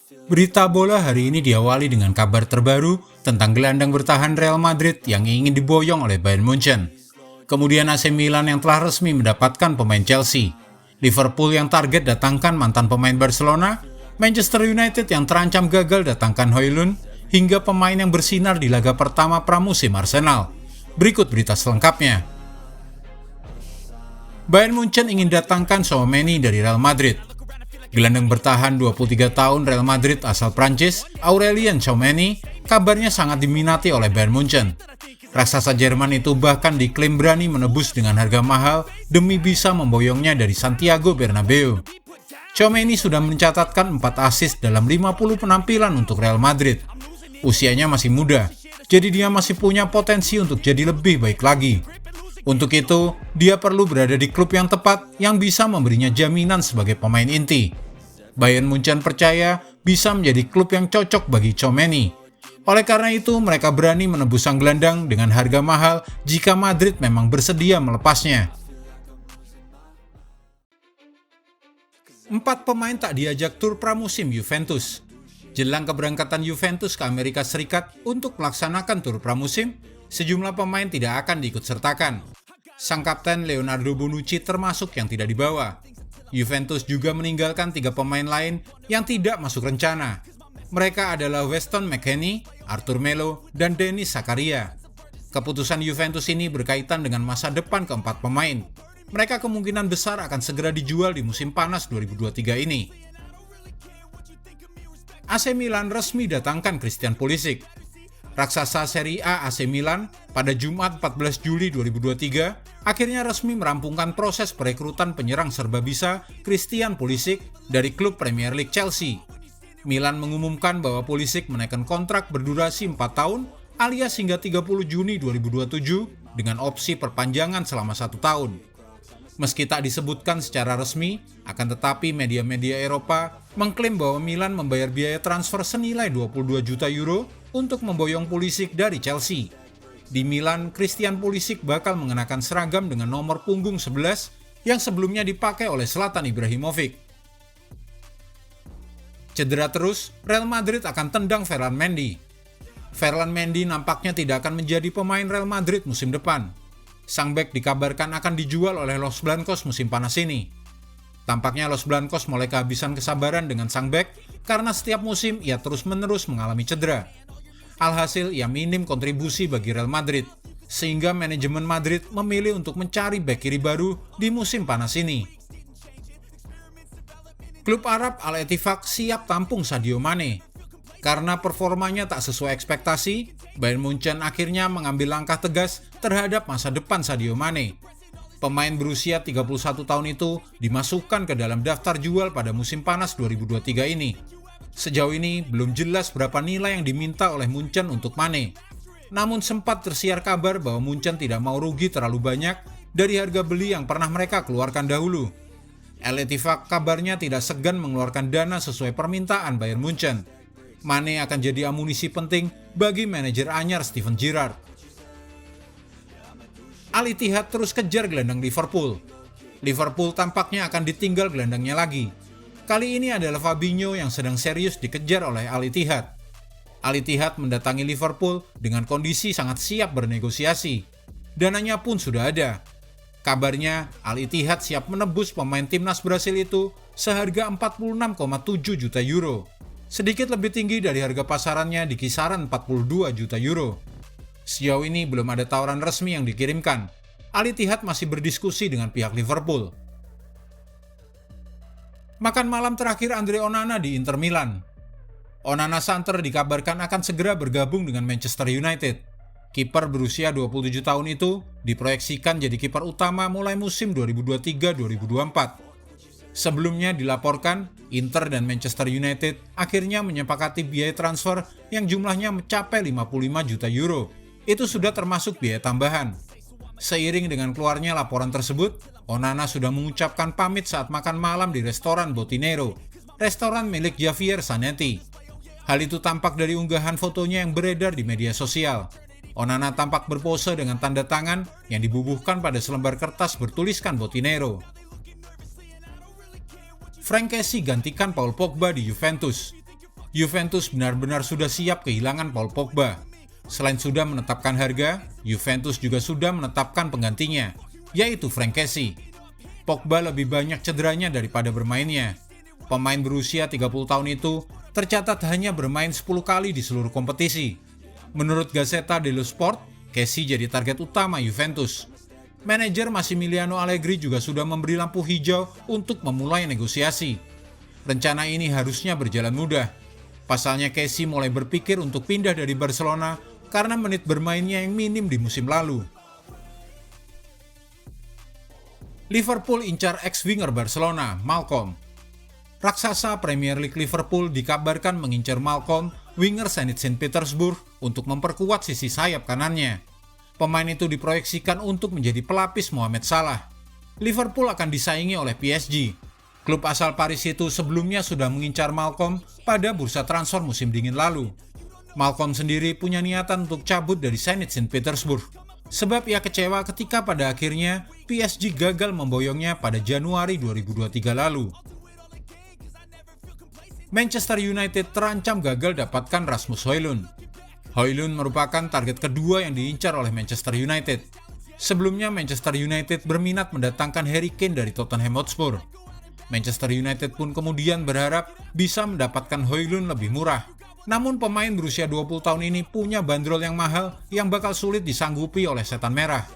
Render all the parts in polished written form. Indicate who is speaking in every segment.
Speaker 1: Berita bola hari ini diawali dengan kabar terbaru tentang gelandang bertahan Real Madrid yang ingin diboyong oleh Bayern Munchen. Kemudian AC Milan yang telah resmi mendapatkan pemain Chelsea. Liverpool yang target datangkan mantan pemain Barcelona, Manchester United yang terancam gagal datangkan Højlund, hingga pemain yang bersinar di laga pertama pramusim Arsenal. Berikut berita selengkapnya. Bayern Munchen ingin datangkan Tchouaméni dari Real Madrid. Gelandang bertahan 23 tahun Real Madrid asal Prancis, Aurelien Tchouaméni, kabarnya sangat diminati oleh Bayern Munchen. Raksasa Jerman itu bahkan diklaim berani menebus dengan harga mahal demi bisa memboyongnya dari Santiago Bernabeu. Tchouaméni sudah mencatatkan 4 assist dalam 50 penampilan untuk Real Madrid. Usianya masih muda, jadi dia masih punya potensi untuk jadi lebih baik lagi. Untuk itu, dia perlu berada di klub yang tepat yang bisa memberinya jaminan sebagai pemain inti. Bayern Munchen percaya bisa menjadi klub yang cocok bagi Tchouaméni. Oleh karena itu, mereka berani menebus sang gelandang dengan harga mahal jika Madrid memang bersedia melepasnya. 4 pemain tak diajak tur pramusim Juventus. Jelang keberangkatan Juventus ke Amerika Serikat untuk melaksanakan tur pramusim, sejumlah pemain tidak akan diikutsertakan. Sang kapten Leonardo Bonucci termasuk yang tidak dibawa. Juventus juga meninggalkan 3 pemain lain yang tidak masuk rencana. Mereka adalah Weston McKennie, Arthur Melo, dan Denis Zakaria. Keputusan Juventus ini berkaitan dengan masa depan keempat pemain. Mereka kemungkinan besar akan segera dijual di musim panas 2023 ini. AC Milan resmi datangkan Christian Pulisic. Raksasa Serie A AC Milan pada Jumat 14 Juli 2023 akhirnya resmi merampungkan proses perekrutan penyerang serba bisa Christian Pulisic dari klub Premier League Chelsea. Milan mengumumkan bahwa Pulisic menaikkan kontrak berdurasi 4 tahun alias hingga 30 Juni 2027 dengan opsi perpanjangan selama 1 tahun. Meski tak disebutkan secara resmi, akan tetapi media-media Eropa mengklaim bahwa Milan membayar biaya transfer senilai 22 juta euro untuk memboyong Pulisic dari Chelsea. Di Milan, Christian Pulisic bakal mengenakan seragam dengan nomor punggung 11 yang sebelumnya dipakai oleh Zlatan Ibrahimovic. Cedera terus, Real Madrid akan tendang Ferland Mendy. Ferland Mendy nampaknya tidak akan menjadi pemain Real Madrid musim depan. Sang bek dikabarkan akan dijual oleh Los Blancos musim panas ini. Tampaknya Los Blancos mulai kehabisan kesabaran dengan sang bek karena setiap musim ia terus-menerus mengalami cedera. Alhasil ia minim kontribusi bagi Real Madrid, sehingga manajemen Madrid memilih untuk mencari bek kiri baru di musim panas ini. Klub Arab Al-Ettifaq siap tampung Sadio Mane. Karena performanya tak sesuai ekspektasi, Bayern Munchen akhirnya mengambil langkah tegas terhadap masa depan Sadio Mane. Pemain berusia 31 tahun itu dimasukkan ke dalam daftar jual pada musim panas 2023 ini. Sejauh ini belum jelas berapa nilai yang diminta oleh Munchen untuk Mane. Namun sempat tersiar kabar bahwa Munchen tidak mau rugi terlalu banyak dari harga beli yang pernah mereka keluarkan dahulu. Al-Ettifaq kabarnya tidak segan mengeluarkan dana sesuai permintaan Bayern Munchen. Mane akan jadi amunisi penting bagi manajer anyar Steven Gerrard. Al-Ittihad terus kejar gelandang Liverpool. Liverpool tampaknya akan ditinggal gelandangnya lagi. Kali ini adalah Fabinho yang sedang serius dikejar oleh Al-Ittihad. Al-Ittihad mendatangi Liverpool dengan kondisi sangat siap bernegosiasi. Dananya pun sudah ada. Kabarnya Al-Ittihad siap menebus pemain timnas Brasil itu seharga 46,7 juta euro. Sedikit lebih tinggi dari harga pasarannya di kisaran 42 juta euro. Sejauh ini belum ada tawaran resmi yang dikirimkan. Al-Ittihad masih berdiskusi dengan pihak Liverpool. Makan malam terakhir Andre Onana di Inter Milan. Onana Santer dikabarkan akan segera bergabung dengan Manchester United. Kiper berusia 27 tahun itu diproyeksikan jadi kiper utama mulai musim 2023-2024. Sebelumnya dilaporkan, Inter dan Manchester United akhirnya menyepakati biaya transfer yang jumlahnya mencapai 55 juta euro. Itu sudah termasuk biaya tambahan. Seiring dengan keluarnya laporan tersebut, Onana sudah mengucapkan pamit saat makan malam di restoran Botinero, restoran milik Javier Zanetti. Hal itu tampak dari unggahan fotonya yang beredar di media sosial. Onana tampak berpose dengan tanda tangan yang dibubuhkan pada selembar kertas bertuliskan Botinero. Frank Kessie gantikan Paul Pogba di Juventus. Juventus benar-benar sudah siap kehilangan Paul Pogba. Selain sudah menetapkan harga, Juventus juga sudah menetapkan penggantinya, yaitu Franck Kessie. Pogba lebih banyak cederanya daripada bermainnya. Pemain berusia 30 tahun itu tercatat hanya bermain 10 kali di seluruh kompetisi. Menurut Gazzetta dello Sport, Kessie jadi target utama Juventus. Manajer Massimiliano Allegri juga sudah memberi lampu hijau untuk memulai negosiasi. Rencana ini harusnya berjalan mudah. Pasalnya Kessie mulai berpikir untuk pindah dari Barcelona karena menit bermainnya yang minim di musim lalu. Liverpool incar ex-winger Barcelona, Malcolm. Raksasa Premier League Liverpool dikabarkan mengincar Malcolm, winger Zenit Saint Petersburg, untuk memperkuat sisi sayap kanannya. Pemain itu diproyeksikan untuk menjadi pelapis Mohamed Salah. Liverpool akan disaingi oleh PSG. Klub asal Paris itu sebelumnya sudah mengincar Malcolm pada bursa transfer musim dingin lalu. Malcolm sendiri punya niatan untuk cabut dari Zenit Saint Petersburg, sebab ia kecewa ketika pada akhirnya PSG gagal memboyongnya pada Januari 2023 lalu. Manchester United terancam gagal dapatkan Rasmus Højlund. Højlund merupakan target kedua yang diincar oleh Manchester United. Sebelumnya Manchester United berminat mendatangkan Harry Kane dari Tottenham Hotspur. Manchester United pun kemudian berharap bisa mendapatkan Højlund lebih murah. Namun pemain berusia 20 tahun ini punya bandrol yang mahal yang bakal sulit disanggupi oleh Setan Merah.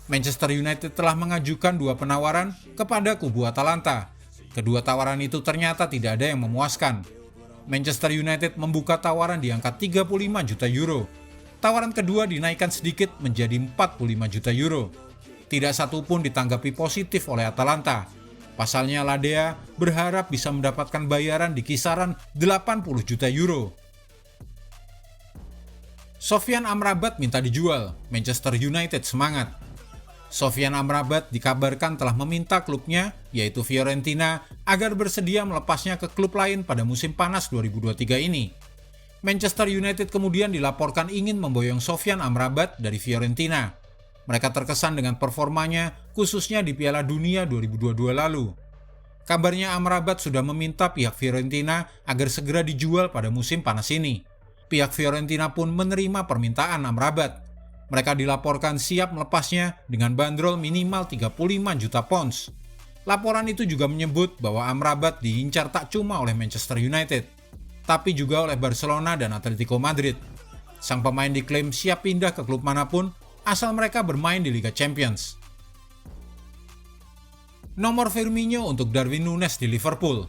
Speaker 1: Manchester United telah mengajukan 2 penawaran kepada kubu Atalanta. Kedua tawaran itu ternyata tidak ada yang memuaskan. Manchester United membuka tawaran di angka 35 juta euro. Tawaran kedua dinaikkan sedikit menjadi 45 juta euro. Tidak satu pun ditanggapi positif oleh Atalanta. Pasalnya Ladea berharap bisa mendapatkan bayaran di kisaran 80 juta euro. Sofyan Amrabat minta dijual, Manchester United semangat. Sofyan Amrabat dikabarkan telah meminta klubnya, yaitu Fiorentina, agar bersedia melepasnya ke klub lain pada musim panas 2023 ini. Manchester United kemudian dilaporkan ingin memboyong Sofyan Amrabat dari Fiorentina. Mereka terkesan dengan performanya, khususnya di Piala Dunia 2022 lalu. Kabarnya Amrabat sudah meminta pihak Fiorentina agar segera dijual pada musim panas ini. Pihak Fiorentina pun menerima permintaan Amrabat. Mereka dilaporkan siap melepasnya dengan bandrol minimal 35 juta pounds. Laporan itu juga menyebut bahwa Amrabat diincar tak cuma oleh Manchester United, tapi juga oleh Barcelona dan Atletico Madrid. Sang pemain diklaim siap pindah ke klub manapun asal mereka bermain di Liga Champions. Nomor Firmino untuk Darwin Núñez di Liverpool.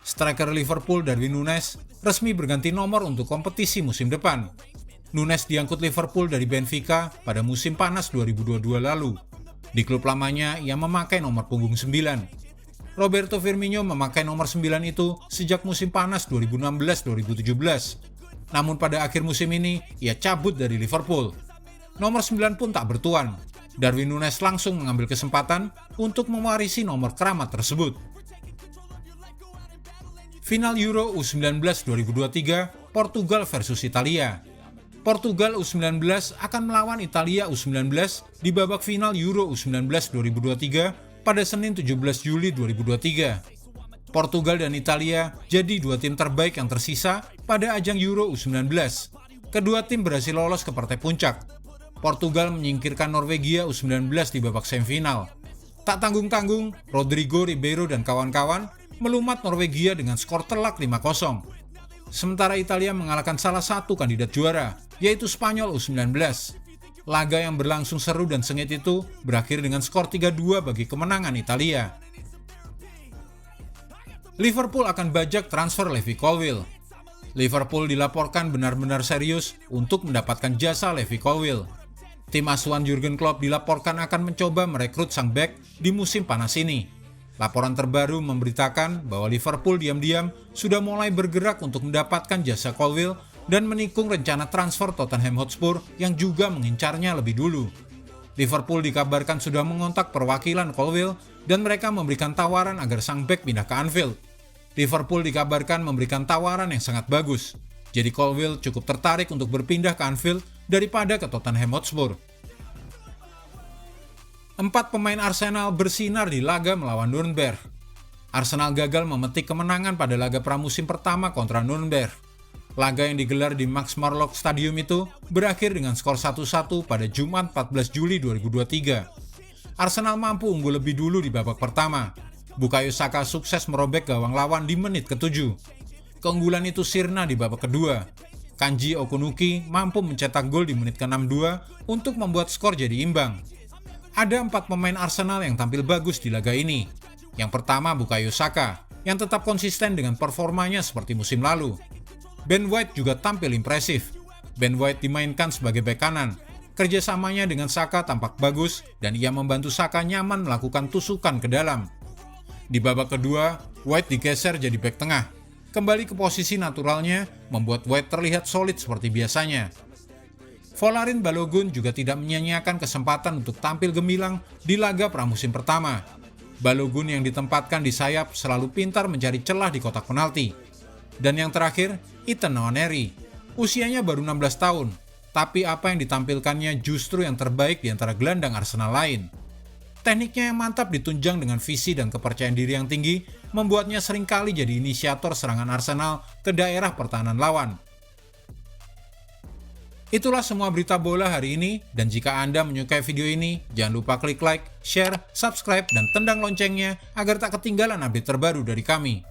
Speaker 1: Striker Liverpool Darwin Núñez resmi berganti nomor untuk kompetisi musim depan. Núñez diangkut Liverpool dari Benfica pada musim panas 2022 lalu. Di klub lamanya, ia memakai nomor punggung 9. Roberto Firmino memakai nomor 9 itu sejak musim panas 2016-2017. Namun pada akhir musim ini, ia cabut dari Liverpool. Nomor 9 pun tak bertuan. Darwin Núñez langsung mengambil kesempatan untuk mewarisi nomor keramat tersebut. Final Euro U19 2023, Portugal versus Italia. Portugal U19 akan melawan Italia U19 di babak final Euro U19 2023 pada Senin 17 Juli 2023. Portugal dan Italia jadi 2 tim terbaik yang tersisa pada ajang Euro U19. Kedua tim berhasil lolos ke partai puncak. Portugal menyingkirkan Norwegia U19 di babak semifinal. Tak tanggung-tanggung, Rodrigo Ribeiro dan kawan-kawan melumat Norwegia dengan skor telak 5-0. Sementara Italia mengalahkan salah satu kandidat juara, yaitu Spanyol U19. Laga yang berlangsung seru dan sengit itu berakhir dengan skor 3-2 bagi kemenangan Italia. Liverpool akan bajak transfer Levi Colwill. Liverpool dilaporkan benar-benar serius untuk mendapatkan jasa Levi Colwill. Tim asuhan Jurgen Klopp dilaporkan akan mencoba merekrut sang bek di musim panas ini. Laporan terbaru memberitakan bahwa Liverpool diam-diam sudah mulai bergerak untuk mendapatkan jasa Colwill dan menikung rencana transfer Tottenham Hotspur yang juga mengincarnya lebih dulu. Liverpool dikabarkan sudah mengontak perwakilan Colwill dan mereka memberikan tawaran agar sang bek pindah ke Anfield. Liverpool dikabarkan memberikan tawaran yang sangat bagus. Jadi Colwill cukup tertarik untuk berpindah ke Anfield daripada ke Tottenham Hotspur. 4 pemain Arsenal bersinar di laga melawan Nuremberg. Arsenal gagal memetik kemenangan pada laga pramusim pertama kontra Nuremberg. Laga yang digelar di Max Morlock Stadium itu berakhir dengan skor 1-1 pada Jumat 14 Juli 2023. Arsenal mampu unggul lebih dulu di babak pertama. Bukayo Saka sukses merobek gawang lawan di menit ke-7. Keunggulan itu sirna di babak kedua. Kanji Okunuki mampu mencetak gol di menit ke-62 untuk membuat skor jadi imbang. Ada 4 pemain Arsenal yang tampil bagus di laga ini. Yang pertama Bukayo Saka, yang tetap konsisten dengan performanya seperti musim lalu. Ben White juga tampil impresif. Ben White dimainkan sebagai bek kanan. Kerjasamanya dengan Saka tampak bagus dan ia membantu Saka nyaman melakukan tusukan ke dalam. Di babak kedua, White digeser jadi bek tengah. Kembali ke posisi naturalnya, membuat White terlihat solid seperti biasanya. Folarin Balogun juga tidak menyia-nyiakan kesempatan untuk tampil gemilang di laga pramusim pertama. Balogun yang ditempatkan di sayap selalu pintar mencari celah di kotak penalti. Dan yang terakhir, Ethan Nwaneri. Usianya baru 16 tahun, tapi apa yang ditampilkannya justru yang terbaik di antara gelandang Arsenal lain. Tekniknya yang mantap ditunjang dengan visi dan kepercayaan diri yang tinggi, membuatnya seringkali jadi inisiator serangan Arsenal ke daerah pertahanan lawan. Itulah semua berita bola hari ini, dan jika Anda menyukai video ini, jangan lupa klik like, share, subscribe, dan tendang loncengnya agar tak ketinggalan update terbaru dari kami.